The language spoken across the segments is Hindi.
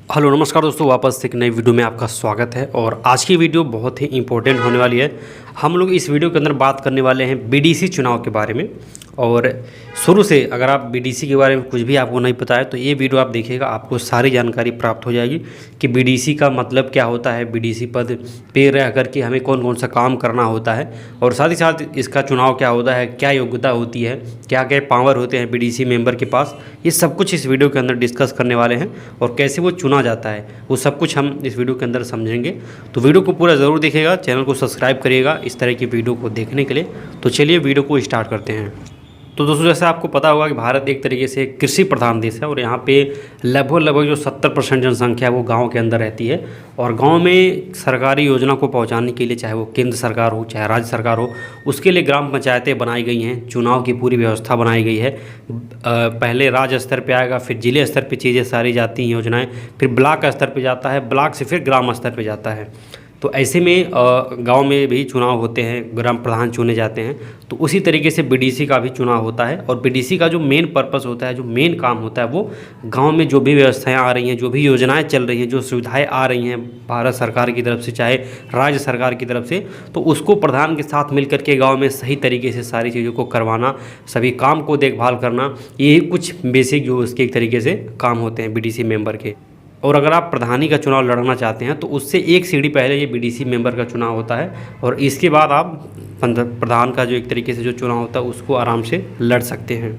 हेलो नमस्कार दोस्तों, वापस एक नई वीडियो में आपका स्वागत है। और आज की वीडियो बहुत ही इंपॉर्टेंट होने वाली है। हम लोग इस वीडियो के अंदर बात करने वाले हैं बीडीसी चुनाव के बारे में। और शुरू से अगर आप बीडीसी के बारे में कुछ भी आपको नहीं पता है तो ये वीडियो आप देखिएगा, आपको सारी जानकारी प्राप्त हो जाएगी कि बीडीसी का मतलब क्या होता है, बीडीसी पद पे रह करके हमें कौन कौन सा काम करना होता है, और साथ ही साथ इसका चुनाव क्या होता है, क्या योग्यता होती है, क्या क्या पावर होते हैं बीडीसी मेंबर के पास। ये सब कुछ इस वीडियो के अंदर डिस्कस करने वाले हैं और कैसे वो चुना जाता है वो सब कुछ हम इस वीडियो के अंदर समझेंगे। तो वीडियो को पूरा ज़रूर देखिएगा, चैनल को सब्सक्राइब करिएगा इस तरह की वीडियो को देखने के लिए। तो चलिए वीडियो को स्टार्ट करते हैं। तो दोस्तों, जैसे आपको पता होगा कि भारत एक तरीके से कृषि प्रधान देश है और यहाँ पे लगभग जो 70% जनसंख्या है वो गांव के अंदर रहती है। और गांव में सरकारी योजना को पहुंचाने के लिए, चाहे वो केंद्र सरकार हो चाहे राज्य सरकार हो, उसके लिए ग्राम पंचायतें बनाई गई हैं, चुनाव की पूरी व्यवस्था बनाई गई है। पहले राज्य स्तर पे आएगा, फिर जिले स्तर पे चीज़ें सारी जाती हैं योजनाएँ, फिर ब्लॉक स्तर पर जाता है, ब्लॉक से फिर ग्राम स्तर पर जाता है। तो ऐसे में गांव में भी चुनाव होते हैं, ग्राम प्रधान चुने जाते हैं। तो उसी तरीके से बीडीसी का भी चुनाव होता है। और बीडीसी का जो मेन पर्पस होता है, जो मेन काम होता है, वो गांव में जो भी व्यवस्थाएं आ रही हैं, जो भी योजनाएं चल रही हैं, जो सुविधाएं आ रही हैं भारत सरकार की तरफ से चाहे राज्य सरकार की तरफ से, तो उसको प्रधान के साथ मिल करके गाँव में सही तरीके से सारी चीज़ों को करवाना, सभी काम को देखभाल करना, ये कुछ बेसिक जो उसके एक तरीके से काम होते हैं बीडीसी मेंबर के। और अगर आप प्रधानी का चुनाव लड़ना चाहते हैं तो उससे एक सीढ़ी पहले ये बीडीसी मेंबर का चुनाव होता है, और इसके बाद आप प्रधान का जो एक तरीके से जो चुनाव होता है उसको आराम से लड़ सकते हैं।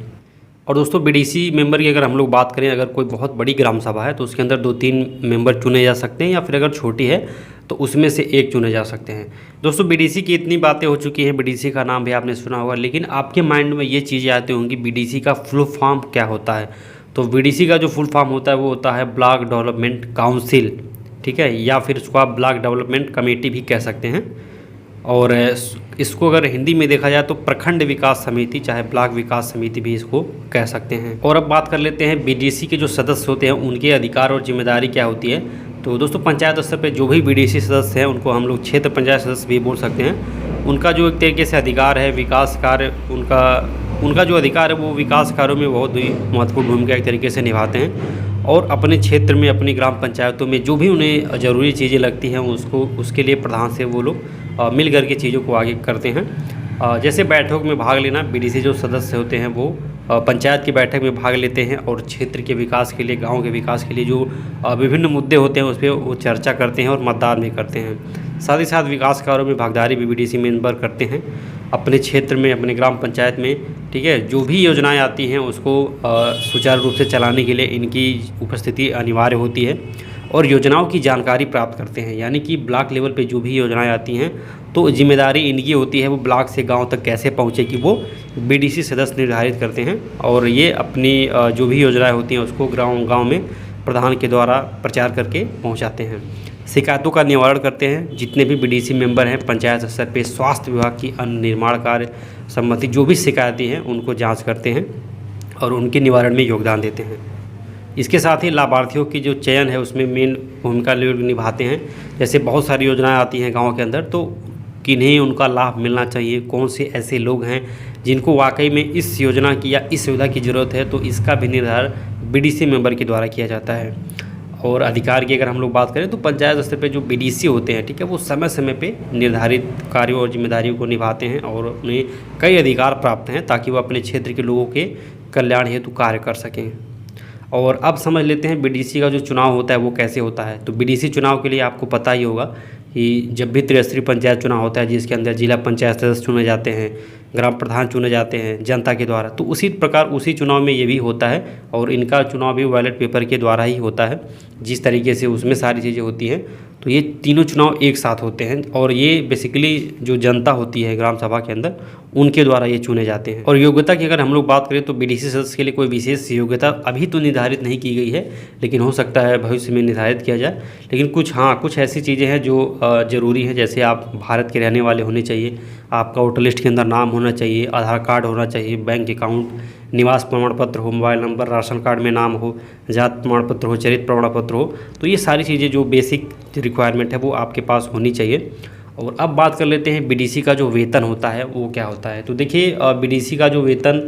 और दोस्तों, बीडीसी मेंबर की अगर हम लोग बात करें, अगर कोई बहुत बड़ी ग्राम सभा है तो उसके अंदर 2-3 मेंबर चुने जा सकते हैं, या फिर अगर छोटी है तो उसमें से एक चुने जा सकते हैं। दोस्तों, बीडीसी की इतनी बातें हो चुकी हैं, बीडीसी का नाम भी आपने सुना होगा, लेकिन आपके माइंड में ये चीज़ें आती होंगी बीडीसी का फुल फॉर्म क्या होता है। तो बीडीसी का जो फुल फॉर्म होता है वो होता है ब्लॉक डेवलपमेंट काउंसिल, ठीक है, या फिर इसको आप ब्लॉक डेवलपमेंट कमेटी भी कह सकते हैं। और इसको अगर हिंदी में देखा जाए तो प्रखंड विकास समिति, चाहे ब्लॉक विकास समिति भी इसको कह सकते हैं। और अब बात कर लेते हैं बीडीसी के जो सदस्य होते हैं उनके अधिकार और जिम्मेदारी क्या होती है। तो दोस्तों, पंचायत स्तर पर जो भी बीडीसी सदस्य हैं उनको हम लोग क्षेत्र पंचायत सदस्य भी बोल सकते हैं। उनका जो एक तरीके से अधिकार है, विकास कार्य उनका जो अधिकार है वो विकास कार्यों में बहुत ही महत्वपूर्ण भूमिका एक तरीके से निभाते हैं। और अपने क्षेत्र में, अपनी ग्राम पंचायतों में जो भी उन्हें ज़रूरी चीज़ें लगती हैं उसके लिए प्रधान से वो लोग मिल कर के चीज़ों को आगे करते हैं। जैसे बैठक में भाग लेना, बीडीसी जो सदस्य होते हैं वो पंचायत की बैठक में भाग लेते हैं और क्षेत्र के विकास के लिए, गांव के विकास के लिए जो विभिन्न मुद्दे होते हैं उस पर वो चर्चा करते हैं और मतदान भी करते हैं। साथ ही साथ विकास कार्यों में भागीदारी भी बीडीसी मेंबर करते हैं अपने क्षेत्र में, अपने ग्राम पंचायत में, ठीक है। जो भी योजनाएं आती हैं उसको सुचारू रूप से चलाने के लिए इनकी उपस्थिति अनिवार्य होती है। और योजनाओं की जानकारी प्राप्त करते हैं, यानी कि ब्लॉक लेवल पे जो भी योजनाएं आती हैं तो जिम्मेदारी इनकी होती है वो ब्लॉक से गांव तक कैसे पहुंचेगी वो बीडीसी सदस्य निर्धारित करते हैं। और ये अपनी जो भी योजनाएं होती हैं उसको गांव में प्रधान के द्वारा प्रचार करके पहुंचाते हैं। शिकायतों का निवारण करते हैं। जितने भी बीडीसी मेंबर हैं पंचायत स्तर पे स्वास्थ्य विभाग की अन्य निर्माण कार्य संबंधी जो भी शिकायतें हैं उनको जांच करते हैं और उनके निवारण में योगदान देते हैं। इसके साथ ही लाभार्थियों की जो चयन है उसमें मेन भूमिका निभाते हैं। जैसे बहुत सारी योजनाएं आती हैं गांव के अंदर, तो किन्हें उनका लाभ मिलना चाहिए, कौन से ऐसे लोग हैं जिनको वाकई में इस योजना की या इस सुविधा की ज़रूरत है, तो इसका भी निर्धारण बीडीसी मेंबर के द्वारा किया जाता है। और अधिकार की अगर हम लोग बात करें तो पंचायत स्तर पे जो बीडीसी होते हैं, ठीक है, वो समय समय पे निर्धारित कार्यों और जिम्मेदारियों को निभाते हैं और उन्हें कई अधिकार प्राप्त हैं ताकि वो अपने क्षेत्र के लोगों के कल्याण हेतु कार्य कर सकें। और अब समझ लेते हैं बीडीसी का जो चुनाव होता है वो कैसे होता है। तो बीडीसी चुनाव के लिए आपको पता ही होगा कि जब भी त्रिस्तरीय पंचायत चुनाव होता है जिसके अंदर जिला पंचायत सदस्य चुने जाते हैं, ग्राम प्रधान चुने जाते हैं जनता के द्वारा, तो उसी प्रकार उसी चुनाव में ये भी होता है। और इनका चुनाव भी बैलेट पेपर के द्वारा ही होता है। जिस तरीके से उसमें सारी चीज़ें होती हैं तो ये तीनों चुनाव एक साथ होते हैं और ये बेसिकली जो जनता होती है ग्राम सभा के अंदर उनके द्वारा ये चुने जाते हैं। और योग्यता की अगर हम लोग बात करें तो बीडीसी सदस्य के लिए कोई विशेष योग्यता अभी तो निर्धारित नहीं की गई है, लेकिन हो सकता है भविष्य में निर्धारित किया जाए। लेकिन कुछ ऐसी चीज़ें हैं जो ज़रूरी हैं। जैसे आप भारत के रहने वाले होने चाहिए, आपका वोटर लिस्ट के अंदर नाम होना चाहिए, आधार कार्ड होना चाहिए, बैंक अकाउंट, निवास प्रमाण पत्र हो, मोबाइल नंबर, राशन कार्ड में नाम हो, जात प्रमाण पत्र हो, चरित्र प्रमाण पत्र हो। तो ये सारी चीज़ें जो बेसिक रिक्वायरमेंट है वो आपके पास होनी चाहिए। और अब बात कर लेते हैं बीडीसी का जो वेतन होता है वो क्या होता है। तो देखिए, बीडीसी का जो वेतन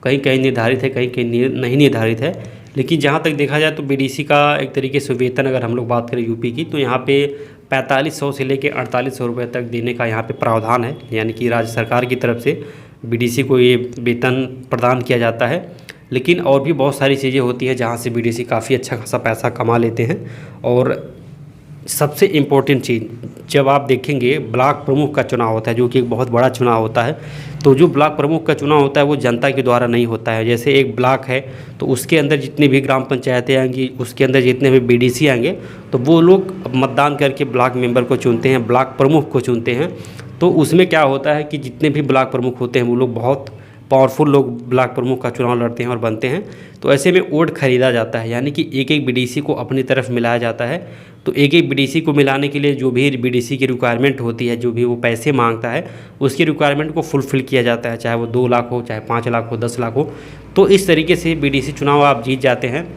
कहीं कहीं निर्धारित है, कहीं कहीं नहीं निर्धारित है। लेकिन जहाँ तक देखा जाए तो बीडीसी का एक तरीके से वेतन अगर हम लोग बात करें यूपी की, तो यहाँ पे 4500 से लेकर 4800 रुपये तक देने का यहाँ पे प्रावधान है। यानी कि राज्य सरकार की तरफ से बीडीसी को ये वेतन प्रदान किया जाता है। लेकिन और भी बहुत सारी चीज़ें होती हैं जहाँ से बीडीसी काफ़ी अच्छा खासा पैसा कमा लेते हैं। और सबसे इम्पोर्टेंट चीज़, जब आप देखेंगे ब्लॉक प्रमुख का चुनाव होता है, जो कि एक बहुत बड़ा चुनाव होता है, तो जो ब्लॉक प्रमुख का चुनाव होता है वो जनता के द्वारा नहीं होता है। जैसे एक ब्लॉक है तो उसके अंदर जितनी भी ग्राम पंचायतें आएंगी, उसके अंदर जितने भी बीडीसी आएंगे, तो वो लोग मतदान करके ब्लॉक मेंबर को चुनते हैं, ब्लॉक प्रमुख को चुनते हैं। तो उसमें क्या होता है कि जितने भी ब्लॉक प्रमुख होते हैं वो लोग बहुत पावरफुल लोग ब्लॉक प्रमुख का चुनाव लड़ते हैं और बनते हैं। तो ऐसे में वोट खरीदा जाता है, यानी कि एक एक बीडीसी को अपनी तरफ मिलाया जाता है। तो एक एक बीडीसी को मिलाने के लिए जो भी बीडीसी की रिक्वायरमेंट होती है, जो भी वो पैसे मांगता है, उसकी रिक्वायरमेंट को फुलफ़िल किया जाता है, चाहे वो 2 लाख हो, चाहे 5 लाख हो, 10 लाख हो। तो इस तरीके से बीडीसी चुनाव आप जीत जाते हैं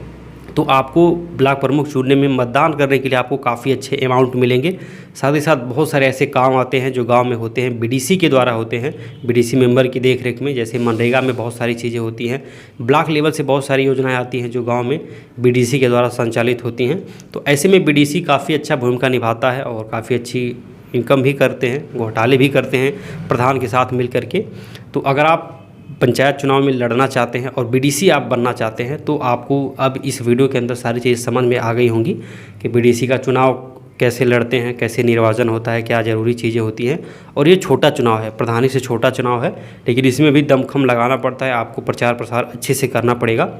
तो आपको ब्लॉक प्रमुख चुनने में, मतदान करने के लिए आपको काफ़ी अच्छे अमाउंट मिलेंगे। साथ ही साथ बहुत सारे ऐसे काम आते हैं जो गांव में होते हैं, बीडीसी के द्वारा होते हैं, बीडीसी मेंबर की देखरेख में। जैसे मनरेगा में बहुत सारी चीज़ें होती हैं, ब्लॉक लेवल से बहुत सारी योजनाएं आती हैं जो गांव में बीडीसी के द्वारा संचालित होती हैं। तो ऐसे में बीडीसी काफ़ी अच्छा भूमिका निभाता है और काफ़ी अच्छी इनकम भी करते हैं, घोटाले भी करते हैं प्रधान के साथ मिल करके। तो अगर आप पंचायत चुनाव में लड़ना चाहते हैं और बीडीसी आप बनना चाहते हैं, तो आपको अब इस वीडियो के अंदर सारी चीज़ समझ में आ गई होंगी कि बीडीसी का चुनाव कैसे लड़ते हैं, कैसे निर्वाचन होता है, क्या ज़रूरी चीज़ें होती हैं। और ये छोटा चुनाव है, प्रधानी से छोटा चुनाव है, लेकिन इसमें भी दमखम लगाना पड़ता है, आपको प्रचार प्रसार अच्छे से करना पड़ेगा।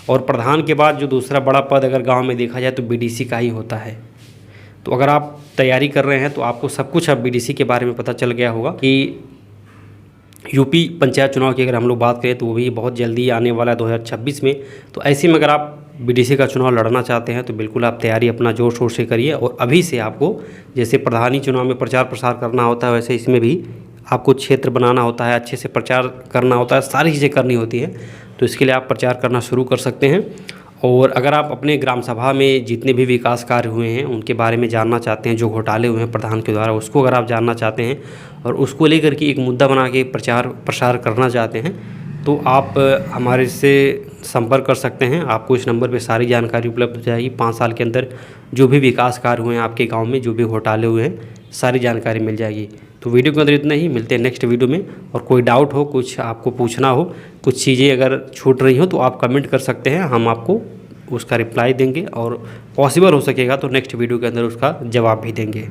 और प्रधान के बाद जो दूसरा बड़ा पद अगर गाँव में देखा जाए तो बीडीसी का ही होता है। तो अगर आप तैयारी कर रहे हैं तो आपको सब कुछ अब बीडीसी के बारे में पता चल गया होगा कि यूपी पंचायत चुनाव की अगर हम लोग बात करें तो वो भी बहुत जल्दी आने वाला है 2026 में। तो ऐसे में अगर आप बीडीसी का चुनाव लड़ना चाहते हैं तो बिल्कुल आप तैयारी अपना ज़ोर शोर से करिए। और अभी से आपको जैसे प्रधानी चुनाव में प्रचार प्रसार करना होता है, वैसे इसमें भी आपको क्षेत्र बनाना होता है, अच्छे से प्रचार करना होता है, सारी चीज़ें करनी होती हैं। तो इसके लिए आप प्रचार करना शुरू कर सकते हैं। और अगर आप अपने ग्राम सभा में जितने भी विकास कार्य हुए हैं उनके बारे में जानना चाहते हैं, जो घोटाले हुए हैं प्रधान के द्वारा, उसको अगर आप जानना चाहते हैं और उसको लेकर के एक मुद्दा बना के प्रचार प्रसार करना चाहते हैं, तो आप हमारे से संपर्क कर सकते हैं। आपको इस नंबर पे सारी जानकारी उपलब्ध हो जाएगी। 5 साल के अंदर जो भी विकास कार्य हुए हैं आपके गाँव में, जो भी घोटाले हुए हैं, सारी जानकारी मिल जाएगी। तो वीडियो के अंदर इतना ही, मिलते हैं नेक्स्ट वीडियो में। और कोई डाउट हो, कुछ आपको पूछना हो, कुछ चीज़ें अगर छूट रही हो तो आप कमेंट कर सकते हैं, हम आपको उसका रिप्लाई देंगे और पॉसिबल हो सकेगा तो नेक्स्ट वीडियो के अंदर उसका जवाब भी देंगे।